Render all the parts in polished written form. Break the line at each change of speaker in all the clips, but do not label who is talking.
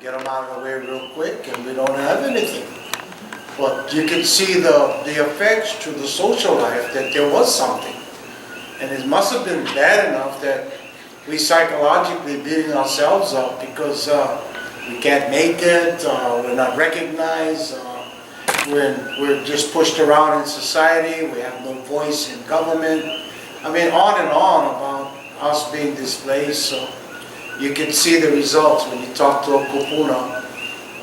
get them out of the way real quick, and we don't have anything. But you can see the effects to the social life that there was something. And it must have been bad enough that we psychologically beating ourselves up because we can't make it, we're not recognized, we're just pushed around in society, we have no voice in government. I mean, on and on about us being displaced. So you can see the results when you talk to a kupuna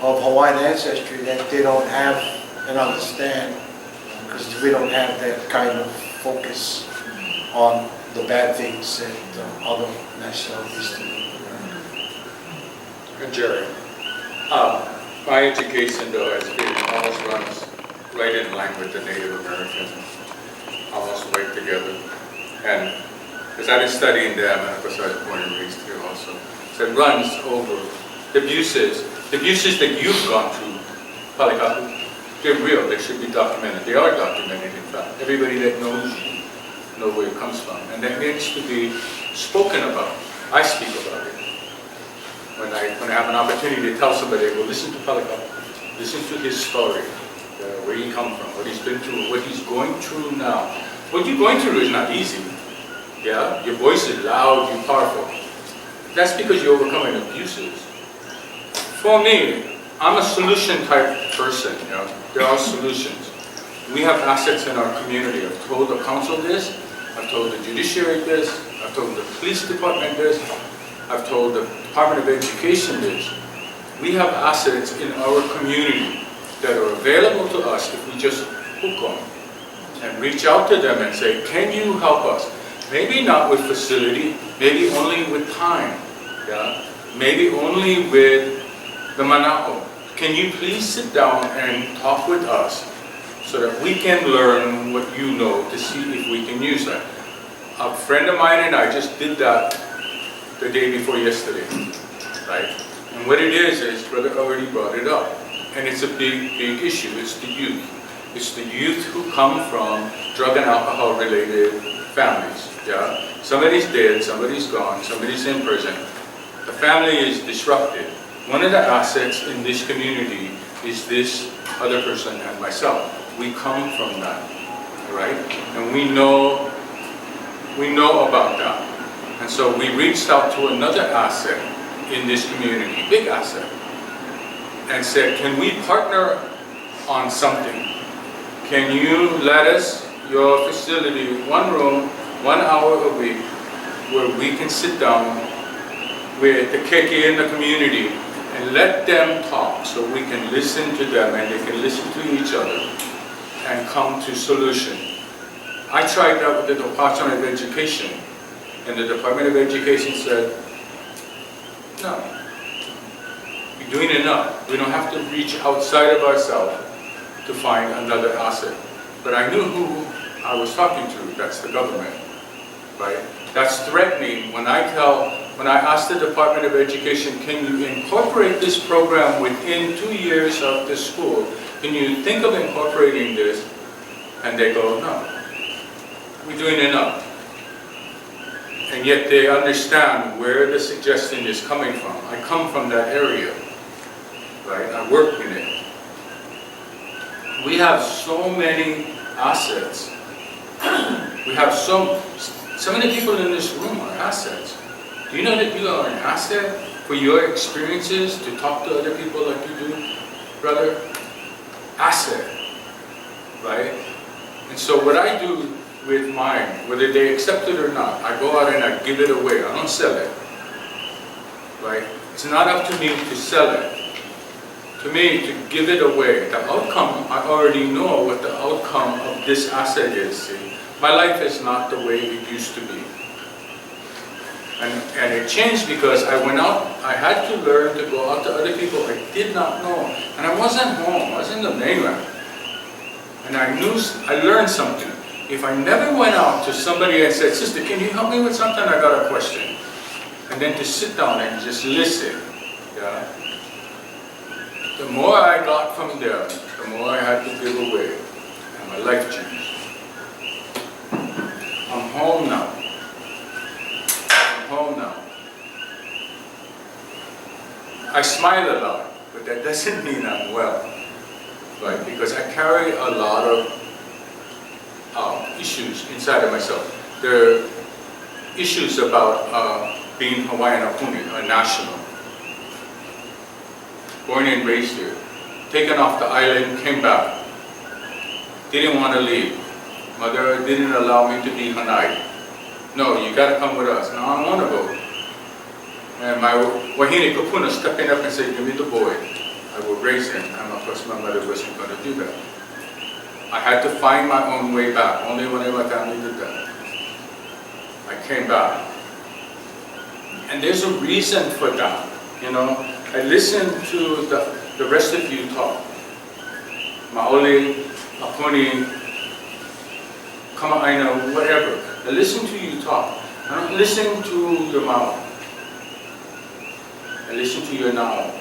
of Hawaiian ancestry that they don't have and understand, because we don't have that kind of focus on the bad things that other nationalities do.
Jerry, my education though has been almost runs right in line with the Native American, almost right together. And because I've been studying them, and of course I was born and raised here also, so it runs over the abuses that you've gone through, Palikapu. They're real, they should be documented. They are documented, in fact. Everybody that knows you know where it comes from. And that needs to be spoken about. I speak about it. When I have an opportunity to tell somebody, well, listen to Palikapu, listen to his story, where he come from, what he's been through, what he's going through now. What you're going through is not easy. Yeah, your voice is loud, you're powerful. That's because you're overcoming abuses. For me, I'm a solution type person, you know. There are solutions. We have assets in our community. I've told the council this, I've told the judiciary this, I've told the police department this, I've told the Department of Education this. We have assets in our community that are available to us if we just hook on and reach out to them and say, can you help us? Maybe not with facility, maybe only with time, yeah? Maybe only with the mana'o. Can you please sit down and talk with us so that we can learn what you know to see if we can use that? A friend of mine and I just did that the day before yesterday, right? And what it is Brother already brought it up, and it's a big, big issue. It's the youth. It's the youth who come from drug and alcohol related families, yeah? Somebody's dead, somebody's gone, somebody's in prison. The family is disrupted. One of the assets in this community is this other person and myself. We come from that, right? And we know about that. And so we reached out to another asset in this community, big asset, and said, can we partner on something? Can you let us, your facility, one room, 1 hour a week, where we can sit down with the keke in the community and let them talk so we can listen to them and they can listen to each other and come to solution. I tried that with the Department of Education, and the Department of Education said, no, you're doing enough. We don't have to reach outside of ourselves to find another asset. But I knew who I was talking to, that's the government, right? That's threatening when I asked the Department of Education, can you incorporate this program within 2 years of the school? Can you think of incorporating this? And they go, no, we're doing enough. And yet they understand where the suggestion is coming from. I come from that area, right? I work in it. We have so many assets. We have so many people in this room are assets. Do you know that you are an asset for your experiences to talk to other people like you do, brother? Asset, right? And so what I do with mine, whether they accept it or not, I go out and I give it away. I don't sell it, right? It's not up to me to sell it. To me, to give it away. The outcome, I already know what the outcome of this asset is. See? My life is not the way it used to be. And it changed because I went out, I had to learn to go out to other people I did not know. And I wasn't home, I was in the mainland. And I learned something. If I never went out to somebody and said, sister, can you help me with something? I got a question. And then to sit down and just listen. Yeah? The more I got from there, the more I had to give away. And my life changed. I'm home now. I'm home now. I smile a lot, but that doesn't mean I'm well, right? Because I carry a lot of issues inside of myself. There are issues about being Hawaiian Apuni, a national. Born and raised here. Taken off the island, came back. Didn't want to leave. Mother didn't allow me to be Hanai. No, you got to come with us. No, I want to go. And my wahine kapuna stepping up and said, give me the boy. I will raise him. And of course my mother wasn't going to do that. I had to find my own way back. Only when my family did that. I came back. And there's a reason for that. You know, I listened to the rest of you talk. Maoli, Apuni, Kama'aina, whatever. I listen to you talk. I don't listen to your mouth. I listen to your now.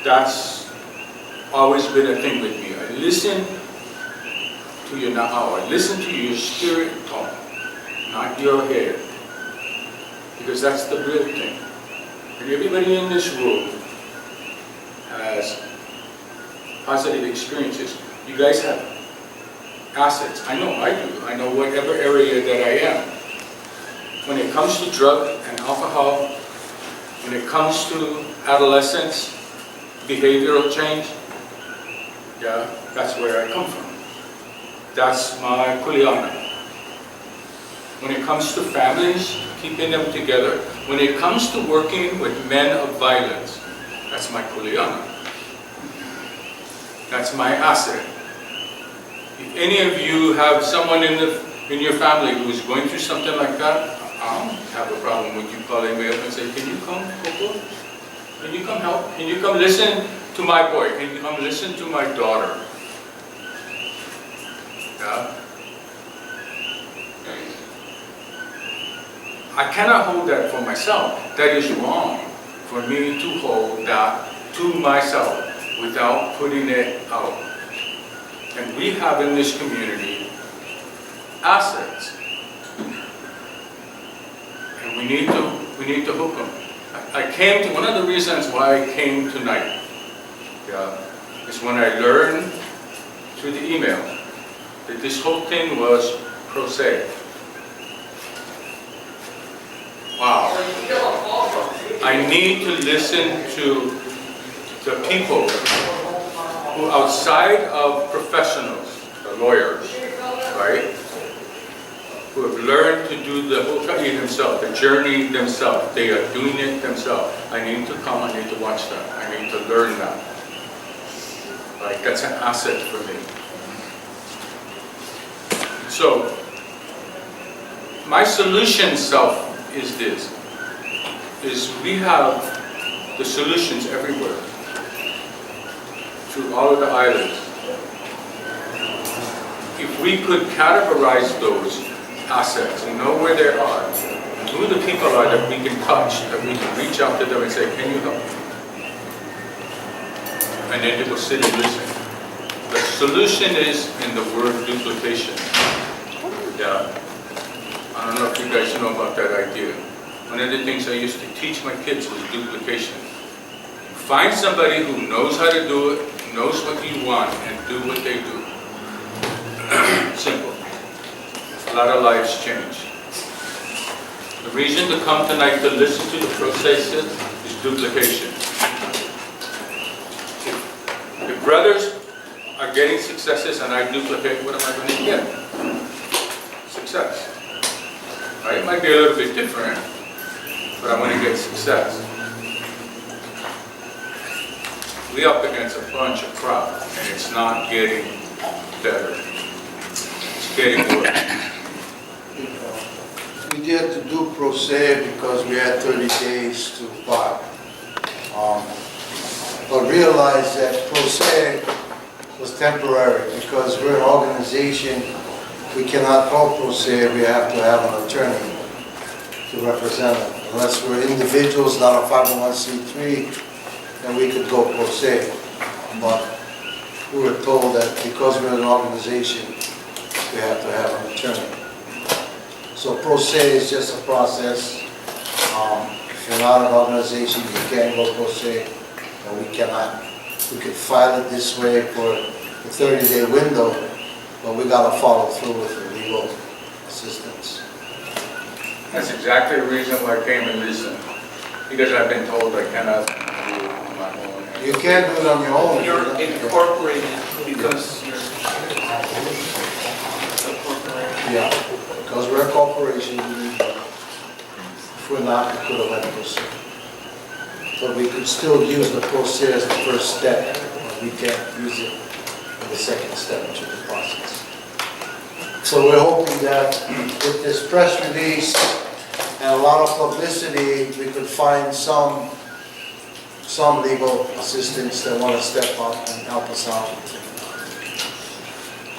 That's always been a thing with me. I listen to your now. I listen to your spirit talk, not your head. Because that's the real thing. And everybody in this room has positive experiences. You guys have assets. I know I do. I know whatever area that I am. When it comes to drug and alcohol, when it comes to adolescence, behavioral change, yeah, that's where I come from. That's my kuleana. When it comes to families, keeping them together. When it comes to working with men of violence, that's my kuleana. That's my asset. If any of you have someone in your family who is going through something like that, I don't have a problem with you calling me up and say, can you come, Coco? Can you come help? Can you come listen to my boy? Can you come listen to my daughter? Yeah? I cannot hold that for myself. That is wrong for me to hold that to myself without putting it out. And we have in this community assets. And we need to hook them. I came to, one of the reasons why I came tonight, yeah, is when I learned through the email that this whole thing was pro se. Wow. I need to listen to the people who outside of professionals, the lawyers, right? Who have learned to do the hokai themselves, the journey themselves. They are doing it themselves. I need to come, I need to watch that. I need to learn that. Right? That's an asset for me. So, my solution self is this, is we have the solutions everywhere, through all of the islands. If we could categorize those assets and know where they are, and who the people are that we can touch, that we can reach out to them and say, can you help me? And then they will sit and listen. The solution is in the word duplication. Yeah. I don't know if you guys know about that idea. One of the things I used to teach my kids was duplication. Find somebody who knows how to do it, knows what you want, and do what they do. Simple. A lot of lives change. The reason to come tonight to listen to the processes is duplication. If brothers are getting successes and I duplicate, what am I going to get? Success. Right? It might be a little bit different, but I want to get success. We're up against a bunch of crap, and it's not getting better. It's getting worse.
We did to do pro se because we had 30 days to file. But realized that pro se was temporary because we're an organization. We cannot call pro se, we have to have an attorney to represent it. Unless we're individuals, not a 501c3, then we could go pro se. But we were told that because we're an organization, we have to have an attorney. So pro se is just a process, In a lot of organizations, you can't go pro se, and we cannot. We could file it this way for the 30-day window, but we gotta follow through with the legal assistance.
That's exactly the reason why I came and listened, because I've been told I cannot do it on my own.
You can't do it on your own.
You're incorporated because you're incorporated.
Yeah, because we're a corporation, we need that. If we're not, we could have went pro se. But we could still use the pro se as the first step, but we can't use it in the second step to the process. So we're hoping that with this press release and a lot of publicity, we could find some legal assistants that want to step up and help us out,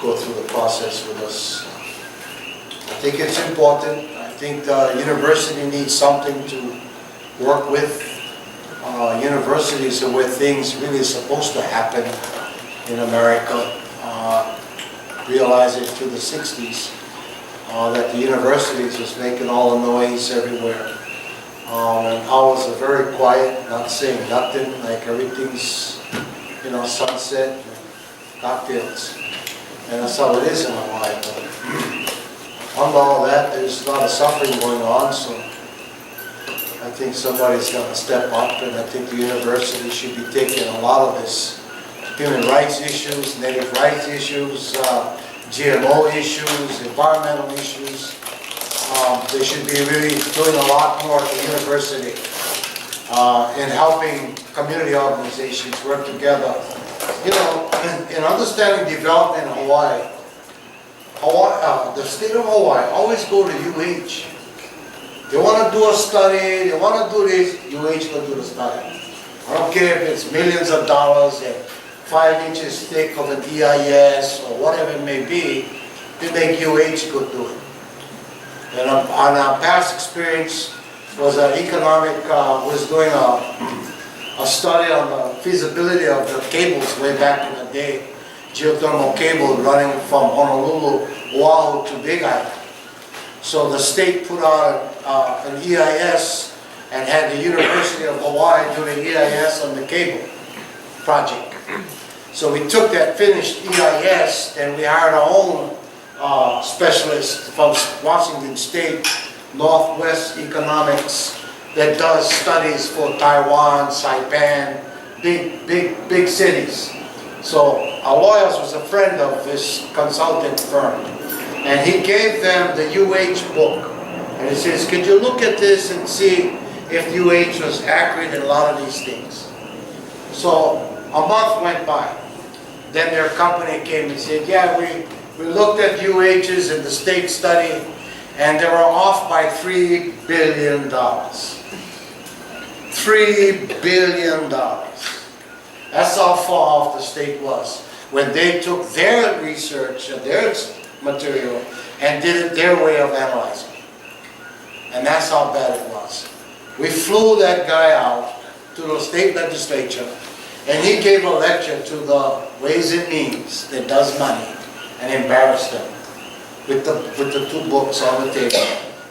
go through the process with us. I think it's important. I think the university needs something to work with. Universities are where things really are supposed to happen in America. Realizing through the 60s that the universities was making all the noise everywhere. And ours are very quiet, not saying nothing, like everything's, sunset, and cocktails. And that's how it is in Hawaii. But under all that, there's a lot of suffering going on, so I think somebody's got to step up, and I think the university should be taking a lot of this human rights issues, native rights issues, GMO issues, environmental issues. They should be really doing a lot more at the university in helping community organizations work together. In understanding development in Hawaii, the state of Hawaii always go to UH. They want to do a study, they want to do this, UH will do the study. I don't care if it's millions of dollars and 5 inches thick of an EIS or whatever it may be, they make UH go do it. And on our past experience was was doing a study on the feasibility of the cables way back in the day, geothermal cable running from Honolulu, Oahu to Big Island. So the state put out an EIS and had the University of Hawaii do the EIS on the cable project. So we took that finished EIS and we hired our own specialist from Washington State, Northwest Economics, that does studies for Taiwan, Saipan, big cities. So our lawyers was a friend of this consultant firm. And he gave them the UH book. And he says, could you look at this and see if UH was accurate in a lot of these things? So a month went by. Then their company came and said, yeah, we looked at UHs in the state study and they were off by $3 billion. $3 billion. That's how far off the state was when they took their research and their material and did it their way of analyzing. And that's how bad it was. We flew that guy out to the state legislature and he gave a lecture to the Ways and Means that does money and embarrassed them with the 2 books on the table.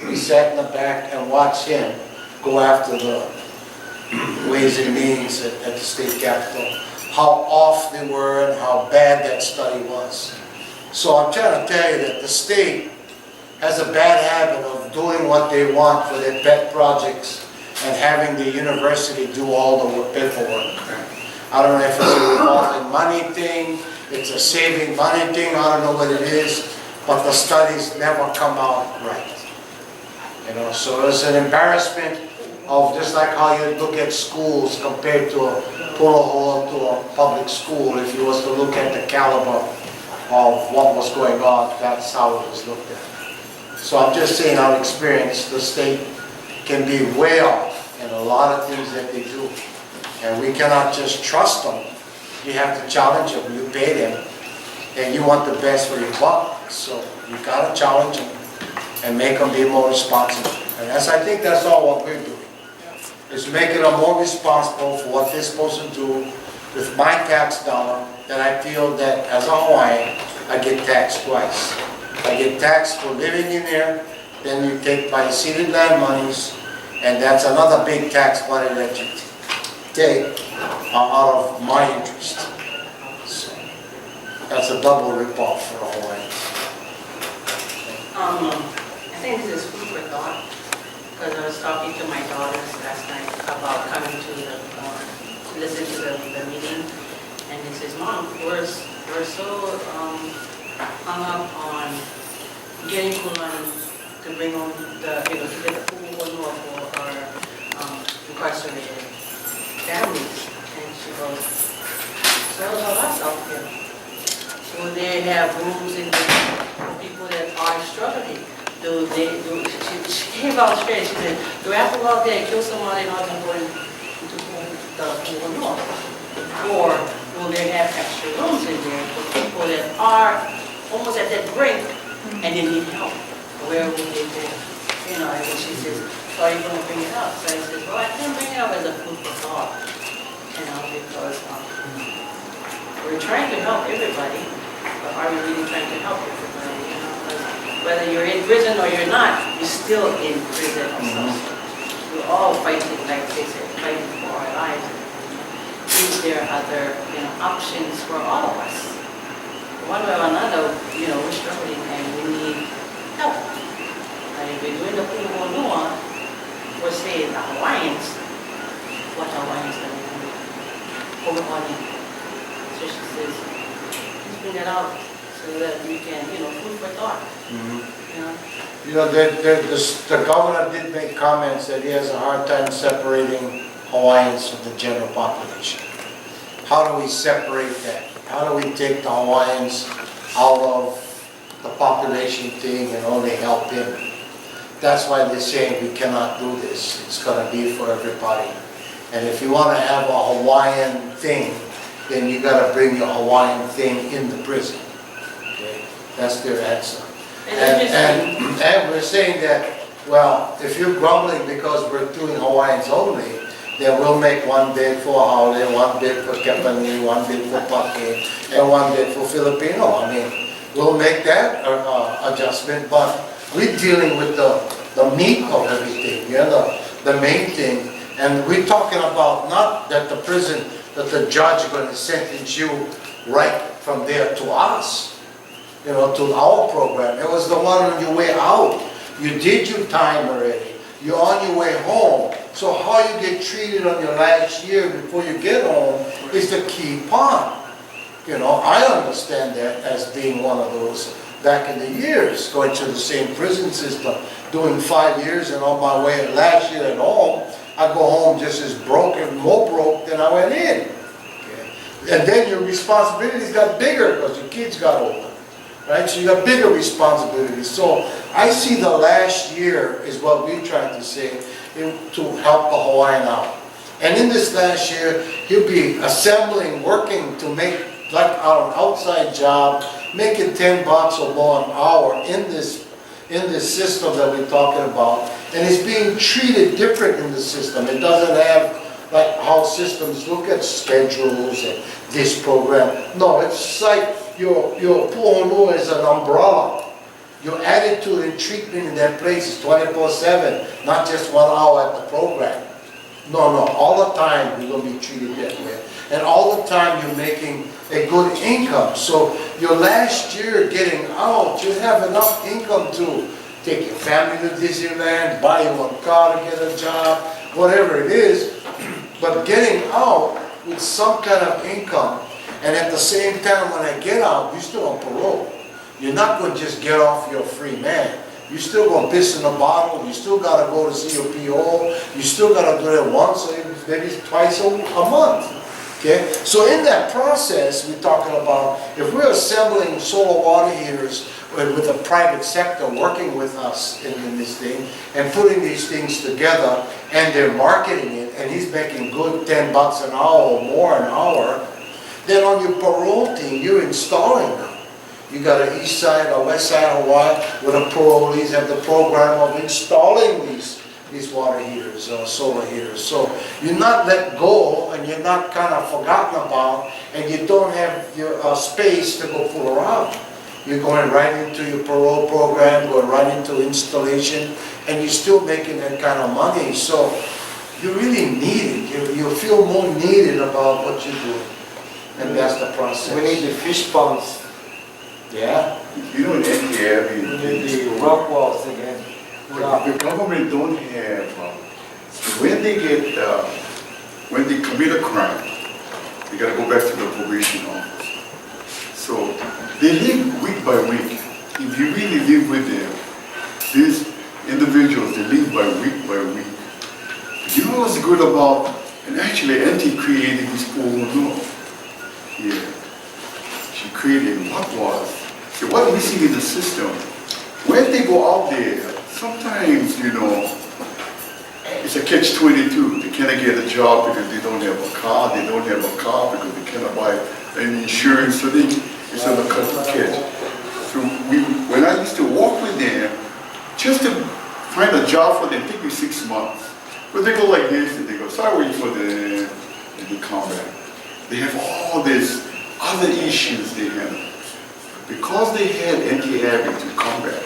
We sat in the back and watched him go after the Ways and Means at the state capitol, how off they were and how bad that study was. So I'm trying to tell you that the state has a bad habit of doing what they want for their pet projects and having the university do all the paperwork. I don't know if it's a revolving money thing, it's a saving money thing, I don't know what it is, but the studies never come out right. So it's an embarrassment of just like how you look at schools compared to a Pu'uhonua to a public school. If you was to look at the caliber of what was going on, that's how it was looked at. So I'm just saying, out of experience, the state can be way off in a lot of things that they do. And we cannot just trust them. You have to challenge them. You pay them. And you want the best for your buck. So you got to challenge them and make them be more responsible. And I think that's all what we're doing. Is making them more responsible for what they're supposed to do with my tax dollar, that I feel that as a Hawaiian, I get taxed twice. I get taxed for living in there, then you take my ceded land monies And that's another big tax money that you take out of my interest. So that's a double ripoff for Hawaii.
I think this is food for thought, because I was talking to my daughters last night about coming to listen to the meeting, and he says, Mom, we're so hung up on getting Kulani to bring on to get the Pu'uhonua for our incarcerated families. And she goes, so about us out there. Will they have rooms in for people that are struggling? She came out straight, she said, do we have to go out there and kill somebody in order to go into the Pu'uhonua? Or will they have extra rooms in there for people that are almost at that brink and they need help? Where will they be? You know, and she says, so are you going to bring it up? So I said, well, I can bring it up as a food for thought, you know, because we're trying to help everybody, but are we really trying to help everybody? You know, whether you're in prison or you're not, you're still in prison also. We're all fighting, like they said, fighting for our lives. Is there other, options for all of us? One way or another, we're struggling and we need help. And if we're doing the Pu'uhonua, we're saying the Hawaiians, what Hawaiians are we doing? Pu'uhonua. So she says, let's bring it out so that we can, food for thought.
The governor did make comments that he has a hard time separating Hawaiians from the general population. How do we separate that? How do we take the Hawaiians out of the population thing and only help him? That's why they're saying we cannot do this. It's going to be for everybody. And if you want to have a Hawaiian thing, then you got to bring your Hawaiian thing in the prison. Okay? That's their answer. And we're saying that, well, if you're grumbling because we're doing Hawaiians only, then we'll make one bed for Haole, one bed for Kapani, one bed for Pake, and one bed for Filipino. I mean, we'll make that adjustment, but we're dealing with the meat of everything, the main thing. And we're talking about not that the prison, that the judge is going to sentence you right from there to us, to our program. It was the one on your way out. You did your time already. You're on your way home. So how you get treated on your last year before you get home is the key part. I understand that as being one of those back in the years, going to the same prison system, doing 5 years, and on my way last year at home, I go home just as broke and more broke than I went in. Okay. And then your responsibilities got bigger because your kids got older. Right? So you got bigger responsibilities. So I see the last year is what we're trying to say to help the Hawaiian out. And in this last year, he'll be assembling, working to make like an outside job, making $10 or more an hour in this system that we're talking about. And it's being treated different in the system. It doesn't have like how systems look at schedules and this program. No, it's like your Pu'uhonua is an umbrella. Your attitude and treatment in that place is 24/7, not just 1 hour at the program. No, all the time you're going to be treated that way. And all the time you're making a good income. So your last year getting out, you have enough income to take your family to Disneyland, buy you a car to get a job, whatever it is. But getting out with some kind of income, and at the same time when I get out, you're still on parole. You're not going to just get off your free man. You're still going to piss in a bottle. You still got to go to see your PO. You still got to do it once or maybe twice a month. Okay? So in that process, we're talking about if we're assembling solar water heaters with the private sector working with us in this thing and putting these things together and they're marketing it and he's making good $10 an hour or more an hour, then on your parole team, you're installing them. You got an east side or west side of Hawaii where the parolees have the program of installing these water heaters or solar heaters. So you're not let go and you're not kind of forgotten about and you don't have your space to go fool around. You're going right into your parole program, going right into installation, and you're still making that kind of money. So you really need it. You feel more needed about what you're doing. And that's the process.
We need the fish ponds,
Yeah.
You know, in NTF,
we need the rock walls again.
the government don't have, when they get, when they commit a crime, they gotta go back to the probation office. So they live week by week. If you really live with them, these individuals, they live by week. You know what's good about, and actually Auntie created this Pu'uhonua. Yeah. She created what was. So what's missing in the system, when they go out there, sometimes, you know, it's a catch-22. They cannot get a job because they don't have a car. They don't have a car because they cannot buy any insurance. So it's a catch. So when I used to walk with them, just to find a job for them, it took me 6 months. But they go like this, and they go, sorry for them, and they come back. They have all these other issues they have. Because they had anti-habit to come back,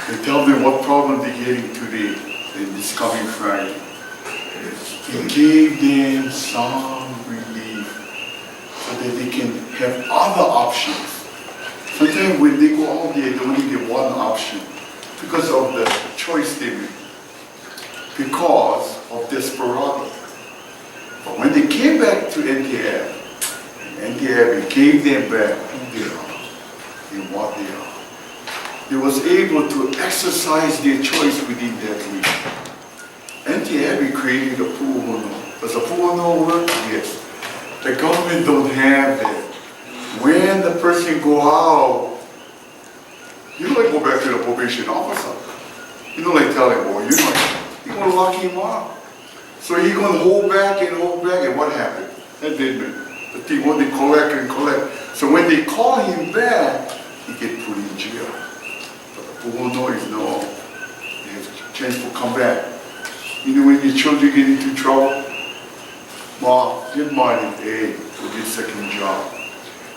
they tell them what problem they're getting today and this coming Friday. It gave them some relief so that they can have other options. Sometimes when they go out there, they only get one option because of the choice they make, because of desperado. But when they came back to NTF, NTF gave them back who they are and what they are. They was able to exercise their choice within that week. NTF created a Pu'uhonua. Does a Pu'uhonua work? Yes. The government don't have that. When the person go out, you don't like go back to the probation officer. You don't like tell him, boy, you're gonna lock him up. So he's gonna hold back, and what happened? That didn't. The thing when they collect and collect. So when they call him back, he get put in jail. But the Pu'uhonua is no, he has a chance to come back. You know when your children get into trouble, Mom, get money, hey, to get second job.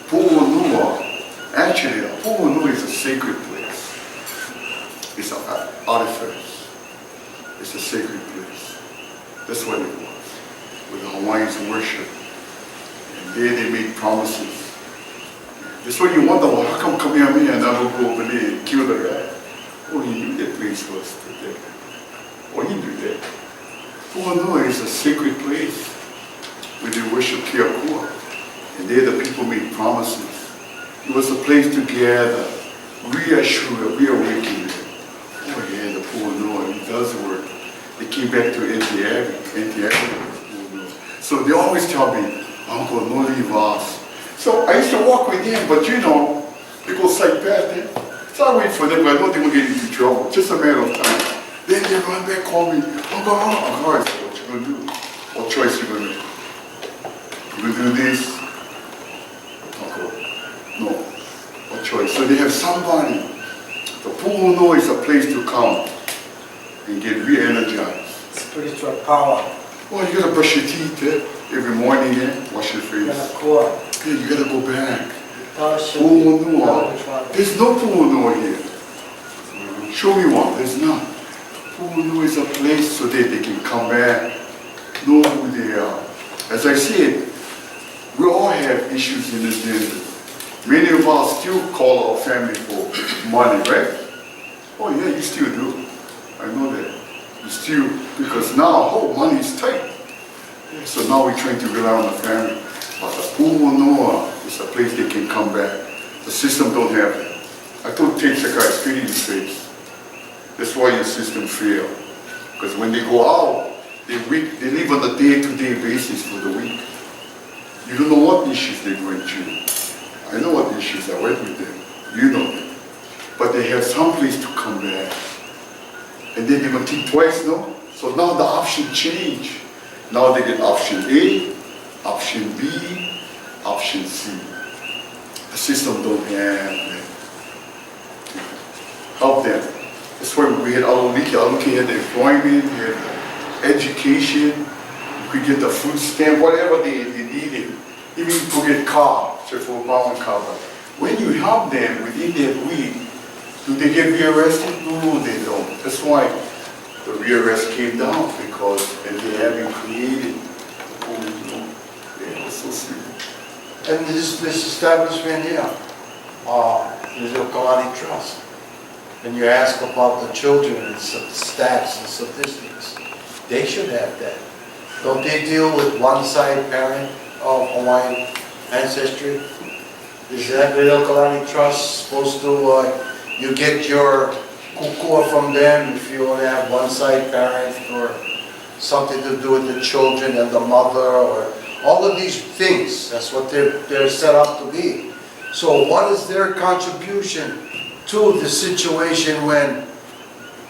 Pu'uhonua, actually, Pu'uhonua is a sacred place. It's an artifact. It's a sacred place. That's what it was. Where the Hawaiians worship. And there they make promises. That's why you wonder, well, how come Kamehameha never go over there and kill the guy? Oh, he knew that place was protected. Oh, he knew that. Pu'uhonua is a sacred place where they worship Keakua. And there the people made promises. It was a place to gather, reassure, reawaken them. Oh yeah, the Pu'uhonua, it does work. They came back to Pu'uhonua. So they always tell me, Uncle, no leave us. So I used to walk with them, but you know, they go sight past them. So I wait for them, but I know they will get into trouble. Just a matter of time. Then they run back, call me, Uncle, I said, what you gonna do? What choice you gonna make? You gonna do this? Uncle, no. What choice? So they have somebody. The Pu'uhonua is a place to come and get re-energized.
Spiritual power.
Well, you gotta brush your teeth every morning, wash your face. Hey, you gotta go back. Pu'uhonua. There's no Pu'uhonua here. Show me one. There's none. Pu'uhonua is a place so that they can come back, know who they are. As I said, we all have issues in this desert. Many of us still call our family for money, right? Oh yeah, you still do. I know that. You still, because now, money is tight. So now we're trying to rely on the family. But the Pu'uhonua is a place they can come back. The system don't have it. I told Tate Sakai straight in his face. That's why your system failed. Because when they go out, they live on a day-to-day basis for the week. You don't know what issues they're going through. I know what issues I went with them. You know them. But they have some place to come back. And then they're going to think twice, no? So now the option change. Now they get option A, option B, option C. The system don't have them. Help them. That's why we had Aloliki. Aloliki had the employment, he had the education, you could get the food stamp, whatever they needed. Even you could get car. for bound cover. When you have them within that week, do they get rearrested? No, they don't. That's why the rearrest came down, because and they haven't created, yeah, so simple.
And this establishment here, is your Kulani Trust. And you ask about the children and stats and statistics, they should have that. Don't they deal with one-side parent of Hawaiian ancestry? Is that Little Kulani Trust supposed to, you get your kukua from them if you only have one-side parent, or something to do with the children and the mother, or all of these things? That's what they're set up to be. So what is their contribution to the situation when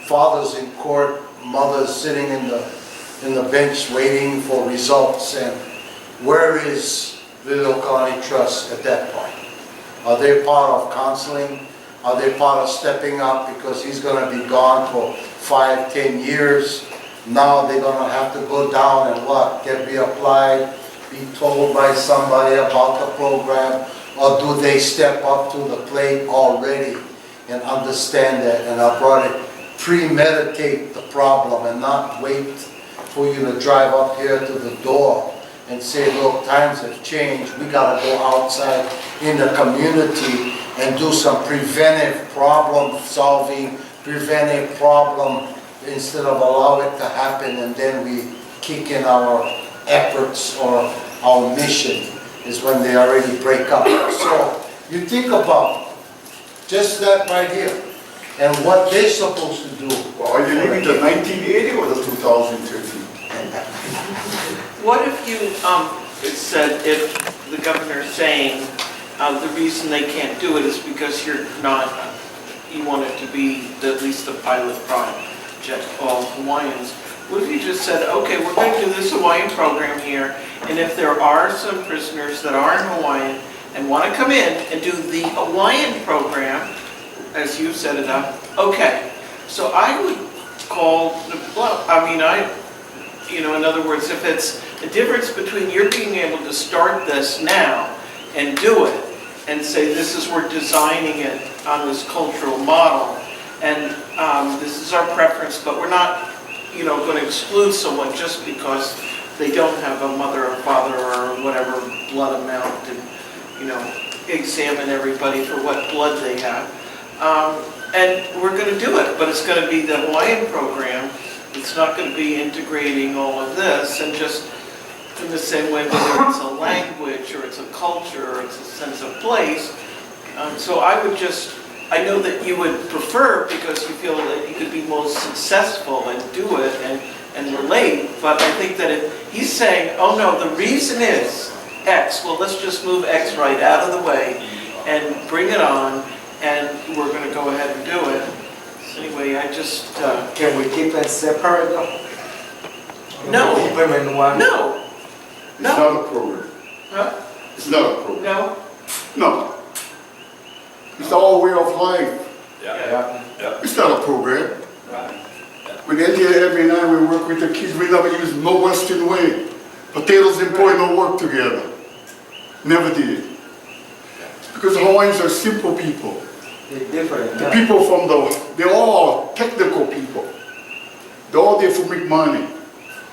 father's in court, mother's sitting in the bench waiting for results, and where is Little Kulani Trust at that point? Are they part of counseling? Are they part of stepping up because he's going to be gone for 5, 10 years? Now they're going to have to go down and what? Get reapplied, be told by somebody about the program, or do they step up to the plate already and understand that? And I brought it, premeditate the problem and not wait for you to drive up here to the door and say, look, times have changed, we got to go outside in the community and do some preventive problem solving, preventive problem, instead of allow it to happen and then we kick in our efforts or our mission is when they already break up. So you think about just that right here and what they're supposed to do.
Well, are you living the 1980 or the 2013?
What if you, it said, if the governor's saying the reason they can't do it is because you're not, you want it to be at least the pilot project, all Hawaiians. What if you just said, okay, we're going to do this Hawaiian program here, and if there are some prisoners that are in Hawaiian and want to come in and do the Hawaiian program, as you set it up, okay. So I would call the bluff. I mean, in other words, if it's the difference between you're being able to start this now and do it and say this is, we're designing it on this cultural model, and this is our preference, but we're not, going to exclude someone just because they don't have a mother or father or whatever blood amount, and examine everybody for what blood they have. And we're going to do it, but it's going to be the Hawaiian program. It's not going to be integrating all of this, and just in the same way whether it's a language or it's a culture or it's a sense of place. So I know that you would prefer, because you feel that you could be most successful and do it and relate, but I think that if he's saying, oh no, the reason is X, well let's just move X right out of the way and bring it on, and we're going to go ahead and do it. Anyway, I just...
Can we keep it separate though?
No.
Keep them in one?
No.
It's not a program.
Huh?
It's not a program.
No.
No. It's our way of life.
Yeah.
It's not a program.
Right.
When every night we work with the kids, we never use no Western way. Potatoes and pork don't work together. Never did. Because Hawaiians are simple people.
They're different.
The people from they're all technical people. They're all there for make money.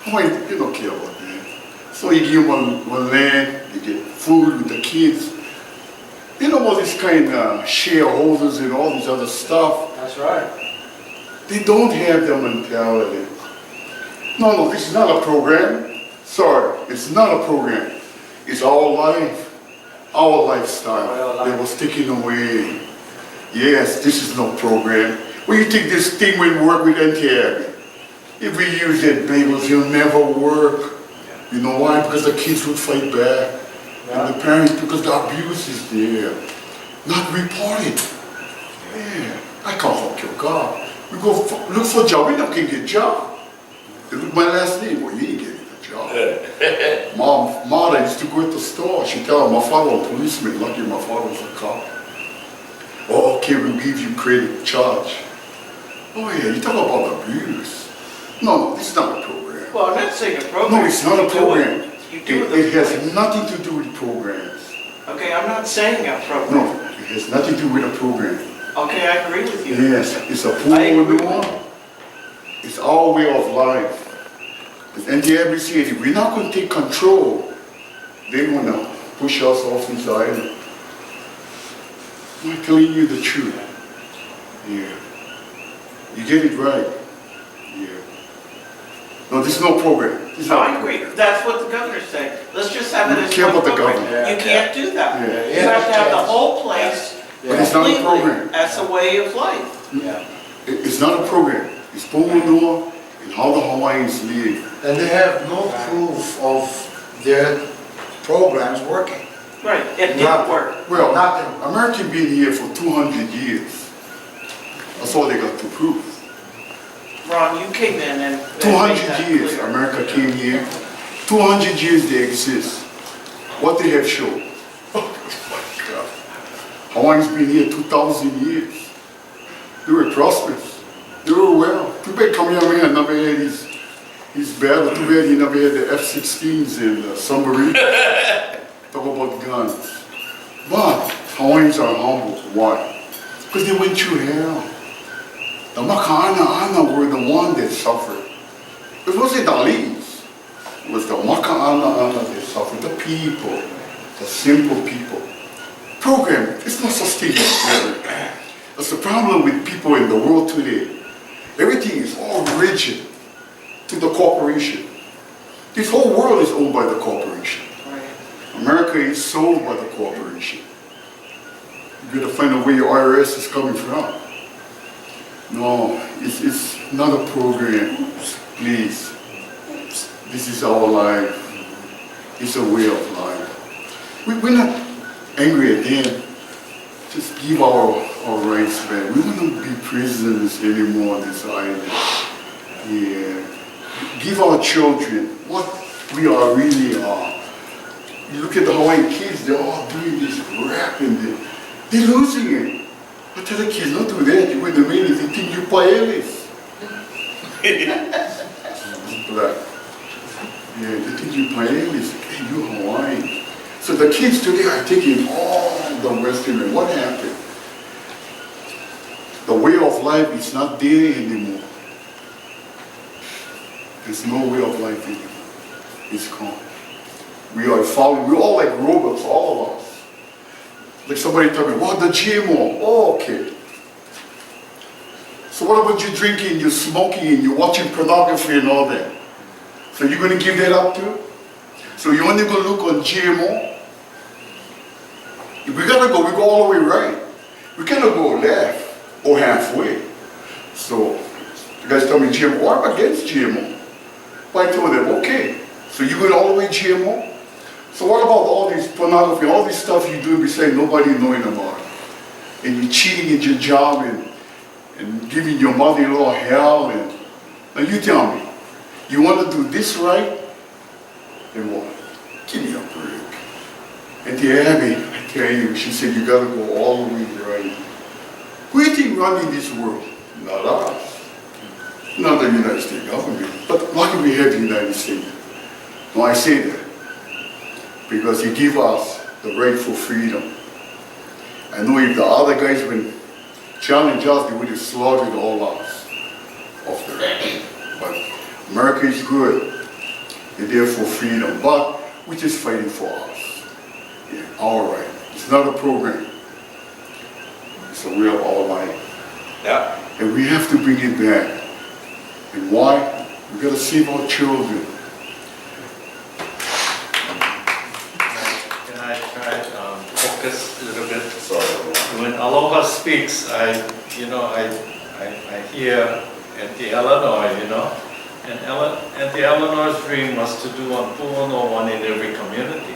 Hawaiians, they don't care about that. So you give them one land, you get food with the kids. They know all these kind of shareholders and all this other stuff.
That's right.
They don't have their mentality. No, this is not a program. Sorry, it's not a program. It's our life, our lifestyle that was taken away. Yes, this is no program. Well, you think this thing will work with NTR? If we use that bagels, it'll never work. You know why? Because the kids would fight back. And the parents, because the abuse is there. Not reported. Yeah, I can't help your God. We go look for a job, we never can get a job. They look my last name, well, you ain't getting a job. Mom used to go to the store, she tell her, my father was a policeman, lucky my father was a cop. Oh, okay, we'll give you credit charge. Oh yeah, you talk about abuse. No, this is not a program.
Well, I'm not saying a program.
No, it's not a program.
You do it.
It has nothing to do with programs.
Okay, I'm not saying a program.
No, it has nothing to do with a program.
Okay, I agree with you.
Yes, it's a
I agree with
Pu'uhonua. It's our way of life. As NTIB said, if we're not going to take control, they're going to push us off this island. I'm telling you the truth. Yeah. You get it right. Yeah. No, this is no program. This is
No,
not
I
a
agree.
program.
That's what the governor said. Let's just have it
We
as
care
one
about the
program.
governor.
You can't do that.
Yeah.
You have to have the whole place
But it's not a
completely
program.
as a way of life.
Yeah.
It's not a program. It's Pu'uhonua and how the Hawaiians live.
And they have no proof of their programs working.
Right, it didn't
Nothing.
work.
Well,
Nothing.
American been here for 200 years. That's all they got to prove.
Ron, you came in and.
200 years America came here. 200 years they exist. What they have shown. Oh my God. Hawaiians been here 2,000 years. They were prosperous. They were well. Too bad Kamehameha never had his battle. Too bad he never had the F-16s and the submarine. Talk about guns. But Hawaiians are humble. Why? Because they went through hell. The Maka'ana were the one that suffered. It wasn't the elites. It was the Maka'ana that suffered. The people. The simple people. Program, it's not sustainable. That's the problem with people in the world today. Everything is all rigid to the corporation. This whole world is owned by the corporation.
Right.
America is sold by the corporation. You gotta find out where your IRS is coming from. No, it's not a program. Please. This is our life. It's a way of life. We're not angry at them. Just give our rights back. We don't want to be prisoners anymore on this island. Yeah. Give our children what we really are. You look at the Hawaiian kids, they're all doing this rap and they're losing it. I tell the kids, don't do that. You wouldn't mean it. They think you paeles. Black. Yeah, they think you paeles. Hey, you Hawaiian. So the kids today are taking all the Western, and what happened? The way of life is not there anymore. There's no way of life anymore. It's gone. We are following, we're all like robots, all of us. Like somebody told me, what, the GMO? Oh, okay. So what about you drinking, you smoking, and you watching pornography and all that? So you're going to give that up too? So you only going to look on GMO? If we got to go, we go all the way right. We cannot go left or halfway. So the guys tell me GMO, oh, I'm against GMO. But I told them, okay, so you're going all the way GMO? So what about all this pornography, all this stuff you do beside nobody knowing about it? And you're cheating at your job and giving your mother-in-law hell. And now you tell me, you want to do this right? Then what? Give me a break. And the Abby, I tell you, she said you got to go all the way right. Who do you think running this world? Not us. Not the United States government. But lucky we have the United States. No, I say that because he give us the right for freedom. I know if the other guys would challenge us, they would have slaughtered all us off the land. But America is good. They're there for freedom. But we're just fighting for us. Yeah, our right. It's not a program. It's a way of our life.
Yeah.
And we have to bring it back. And why? We got to save our children.
Can I try focus a little bit? Sorry. When Aloha speaks, I hear Auntie Eleanor, and Auntie Eleanor's dream was to do on Pu'uhonua one in every community,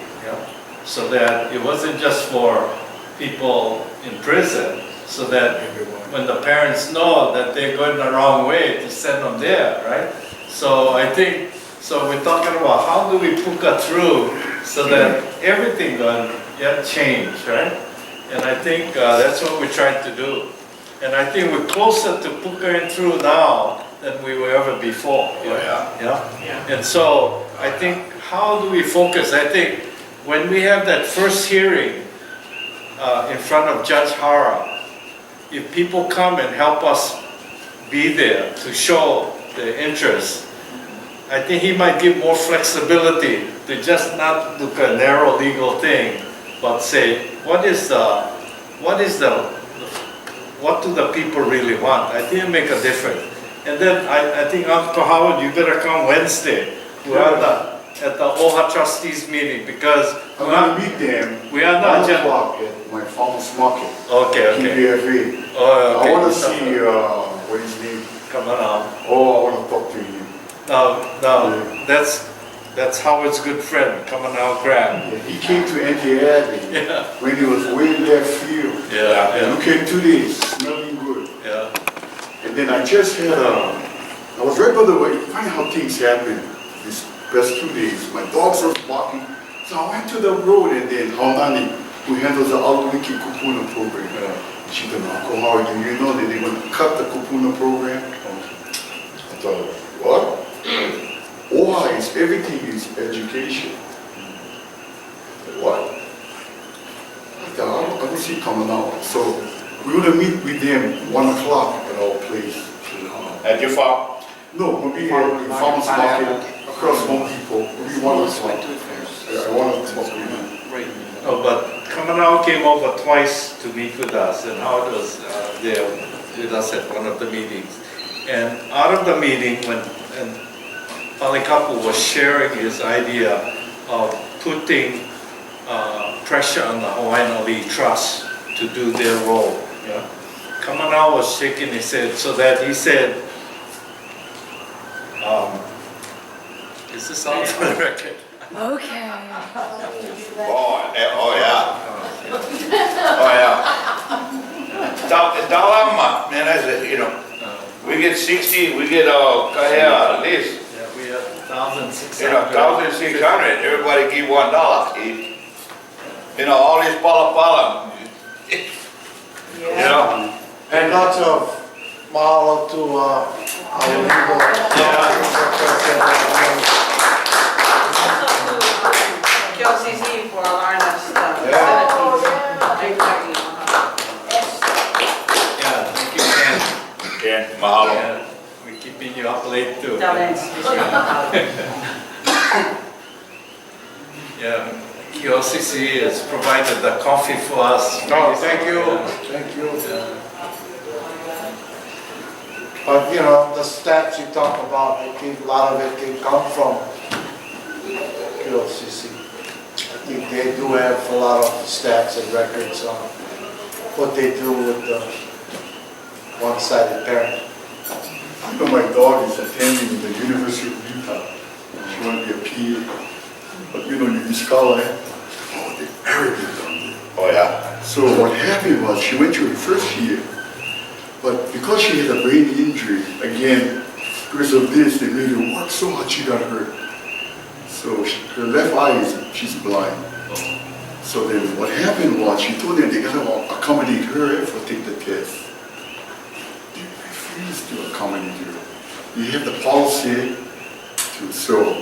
so that it wasn't just for people in prison, so that when the parents know that they're going the wrong way, to send them there, right? So I think, so we're talking about how do we puka through so that everything going get changed, right? And I think that's what we're trying to do. And I think we're closer to pukaing through now than we were ever before. Yeah. And so I think, how do we focus? I think when we have that first hearing in front of Judge Hara, if people come and help us be there to show the interest, I think he might give more flexibility to just not look a narrow legal thing, but say, what do the people really want? I think it make a difference. And then I think Uncle Howard, you better come Wednesday. We're at the OHA trustees meeting because
I'm gonna meet them.
we are not
1
just.
o'clock at my farmer's market.
Okay.
KBFA.
Oh, okay.
I wanna see, what is his name?
Come on.
Oh, I wanna talk to him.
No, that's Howard's good friend, coming out Graham.
Yeah, he came to Abbey
Yeah.
when he was way left field.
Yeah.
Look at 2 days, smelling good.
Yeah.
And then I just had I was right by the way, funny how things happen these past 2 days. My dogs were barking, so I went to the road and then Haunani, who handles the Alawiki Kupuna program. She said, Uncle Howard, do you know that they're going to cut the Kupuna program? I thought, what? OHA is everything is education. What? I thought, I don't see coming out. So we're going to meet with them 1 o'clock at our place.
At your farm?
No, we'll be at the farmer's market across Home Depot. We'll be 1 o'clock. I want to talk to you.
Right.
Oh, but Kamanao came over twice to meet with us, and Howard was there with us at one of the meetings. And out of the meeting, when Palikapu was sharing his idea of putting pressure on the Hawaiian Ali'i Trust to do their role. Yeah? Kamanao was shaking his head so that he said, is this on for the record?
Okay.
Oh, yeah. Oh, yeah. Dalama, man, I said, you know, we get 60, we get at least,
Yeah, we have 1,600.
you know, 1,600, everybody give $1 each. You know, all this pala, you know?
And lots of mahalo to our legal.
Also to KLCC for allowing us the
Yeah,
facilities.
thank you, Ken.
Yeah, mahalo.
Yeah, we're keeping you up late too. Yeah, KLCC has provided the coffee for us.
No, thank you,
Yeah.
thank you.
Yeah.
But, you know, the stats you talk about, a lot of it can come from QLCC. I think they do have a lot of stats and records on what they do with the one-sided parent.
I know my daughter is attending the University of Utah. She wants to be a PA. But you know, you scholar, oh, they're very good down there.
Oh, yeah.
So what happened was she went to her first year, but because she had a brain injury, again, because of this, they made her work so hard she got hurt. So her left eye, she's blind. So then what happened was she told them they gotta accommodate her for take the test. They refused to accommodate her. You have the policy to, so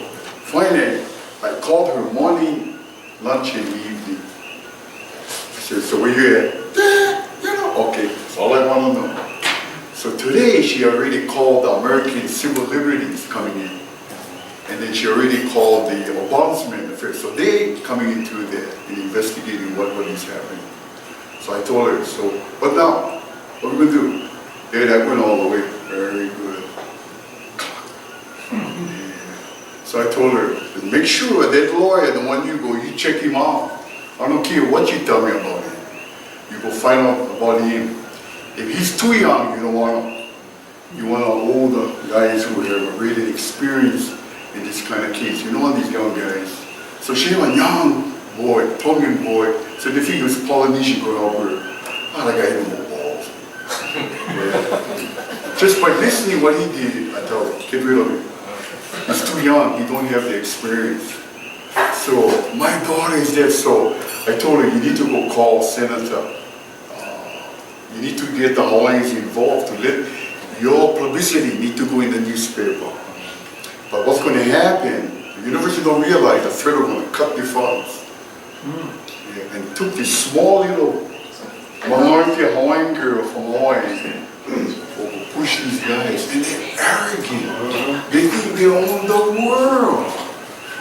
finally, I called her morning, lunch, and evening. I said, so where you at? You know, okay, that's all I want to know. So today, she already called the American Civil Liberties coming in. And then she already called the Ombudsman Affairs. So they coming into there and investigating what is happening. So I told her, so, but now, what we gonna do? Yeah, that went all the way, very good. So I told her, make sure that lawyer, the one you go, you check him out. I don't care what you tell me about him. You go find out about him. If he's too young, you don't want him. You want older guys who have really experience in this kind of case. You don't want these young guys. So she had a young boy, Tongan boy, so they think it was Polynesian could help her. Ah, that guy had no balls. Yeah. Just by listening what he did, I tell her, get rid of him. He's too young, he don't have the experience. So my daughter is there, so I told her, you need to go call Senator. You need to get the Hawaiians involved to let your publicity need to go in the newspaper. But what's going to happen, the university don't realize the federal going to cut the funds. Yeah, and took this small little minority Hawaiian girl from Hawaii push these guys, and they're arrogant. They think they own the world.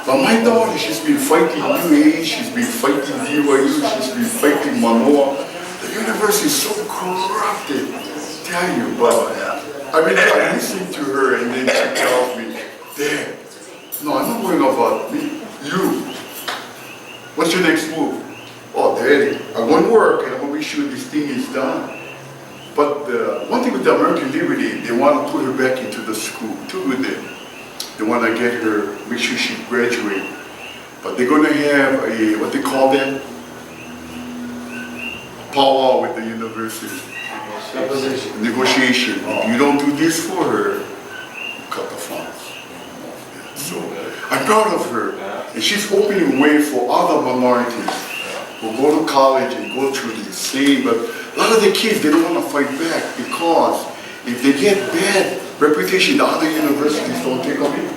But my daughter, she's been fighting UH, she's been fighting DYU, she's been fighting Manoa. The university is so corrupted, tell you, but I mean, I listen to her and then she tells me, Dad, no, I'm not worrying about me, you. What's your next move? Oh, Daddy, I want to work and I want to make sure this thing is done. But one thing with the American Liberty, they want to put her back into the school, too with them. They want to get her, make sure she graduates. But they're going to have a, what they call that? Powwow with the university. Negotiation. If you don't do this for her, you cut the funds. So I'm proud of her. And she's opening way for other minorities who go to college and go through the same. But a lot of the kids, they don't want to fight back because if they get bad reputation, the other universities don't take them in.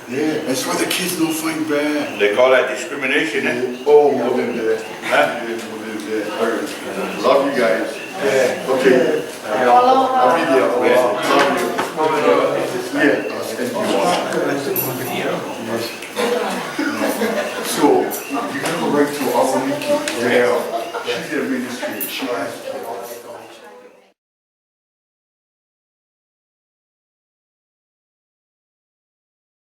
Yeah, that's why the kids don't fight back.
They call that discrimination, eh?
Oh, more than that. Huh? More than that. All right. Love you guys. Yeah. Okay. I'll be there. Love you. Yeah. So, you have a right to our Nikki. Yeah. She's the administrator. She has